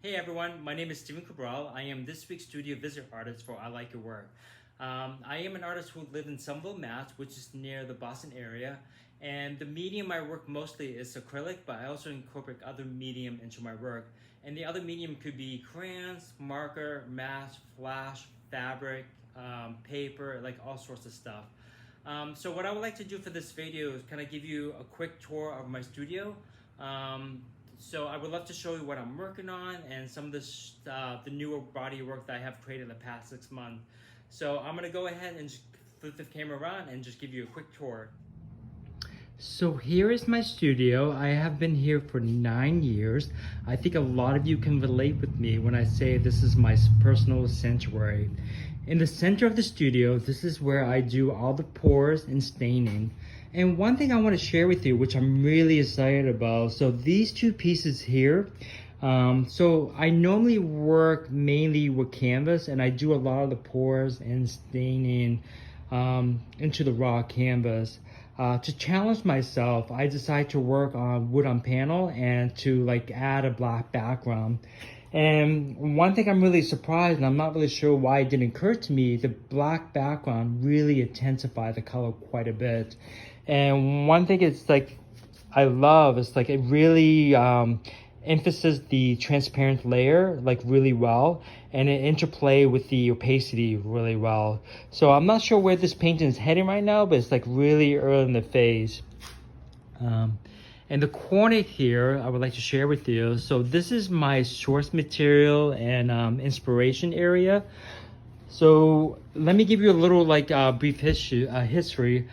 Hey everyone, my name is Stephen Cabral. I am this week's studio visitor artist for I Like Your Work. I am an artist who lives in Somerville, Mass, which is near the Boston area. And the medium I work mostly is acrylic, but I also incorporate other medium into my work. And the other medium could be crayons, marker, mask, flash, fabric, paper, like all sorts of stuff. So what I would like to do for this video is kind of give you a quick tour of my studio. So I would love to show you what I'm working on and some of the newer body work that I have created in the past 6 months. So I'm gonna go ahead and just flip the camera around and just give you a quick tour. So here is my studio. I have been here for 9 years. I think a lot of you can relate with me when I say this is my personal sanctuary. In the center of the studio, this is where I do all the pours and staining. And one thing I want to share with you, which I'm really excited about, so these two pieces here, so I normally work mainly with canvas and I do a lot of the pours and staining into the raw canvas. To challenge myself, I decided to work on wood on panel and to like add a black background. And one thing I'm really surprised, and I'm not really sure why it didn't occur to me, the black background really intensified the color quite a bit. And one thing it's like I love is like it really emphasizes the transparent layer like really well, and it interplay with the opacity really well. So I'm not sure where this painting is heading right now, but it's like really early in the phase. And the corner here I would like to share with you. So this is my source material and inspiration area. So let me give you a little like brief history.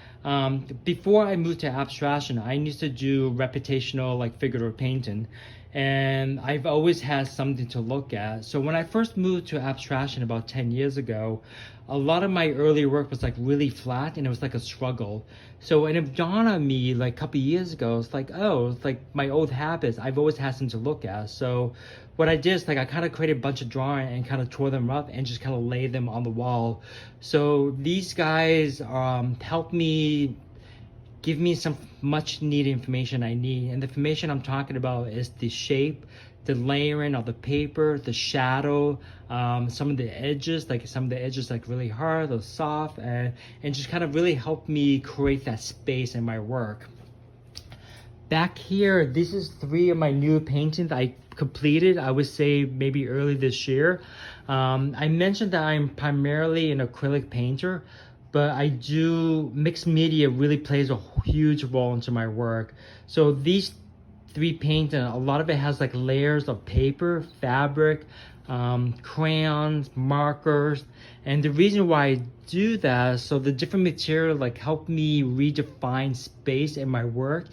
Before I moved to abstraction, I used to do reputational like figurative painting, and I've always had something to look at. So when I first moved to abstraction about 10 years ago, a lot of my early work was like really flat and it was like a struggle. So it dawned on me like a couple of years ago, it's like, oh, it's like my old habits, I've always had something to look at. So what I did is like I kind of created a bunch of drawings and kind of tore them up and just kind of laid them on the wall. So these guys helped me give me some much needed information I need. And the information I'm talking about is the shape, the layering of the paper, the shadow, some of the edges, like some of the edges like really hard or soft, and just kind of really helped me create that space in my work. Back here, this is 3 of my new paintings I completed, I would say maybe early this year. I mentioned that I'm primarily an acrylic painter, but I do mixed media really plays a huge role into my work. So these 3 paintings, a lot of it has like layers of paper, fabric, crayons, markers. And the reason why I do that, so the different material like help me redefine space in my work.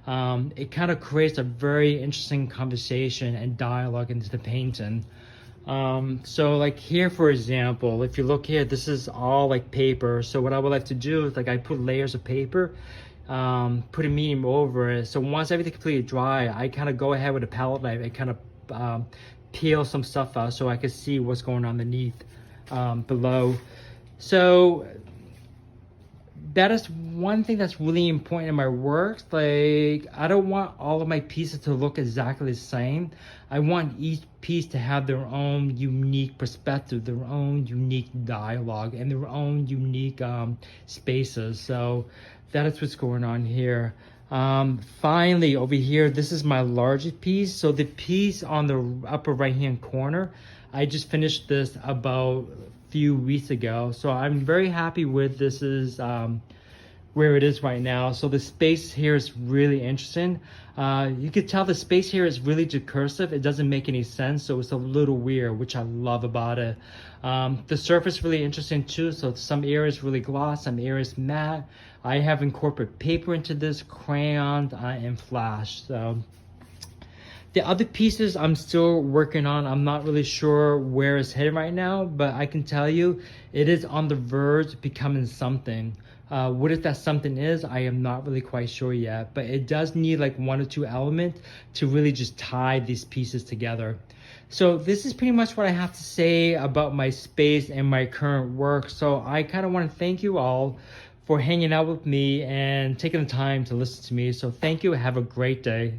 It kind of creates a very interesting conversation and dialogue into the painting. So like here, for example, if you look here, this is all like paper. So what I would like to do is like I put layers of paper, put a medium over it. So once everything completely dry, I kind of go ahead with a palette knife and kind of peel some stuff out so I can see what's going on underneath below. So that is one thing that's really important in my work. Like I don't want all of my pieces to look exactly the same. I want each piece to have their own unique perspective, their own unique dialogue, and their own unique spaces. So that is what's going on here. Finally, over here, this is my largest piece. So the piece on the upper right hand corner, I just finished this about few weeks ago, so I'm very happy with this is where it is right now. So the space here is really interesting. You could tell the space here is really decursive. It doesn't make any sense, so it's a little weird, which I love about it. The surface is really interesting too, so some areas really gloss, some areas matte. I have incorporated paper into this, crayons and flash. So the other pieces I'm still working on. I'm not really sure where it's headed right now, but I can tell you it is on the verge of becoming something. What if that something is, I am not really quite sure yet, but it does need like 1 or 2 elements to really just tie these pieces together. So this is pretty much what I have to say about my space and my current work. So I kind of want to thank you all for hanging out with me and taking the time to listen to me. So thank you. Have a great day.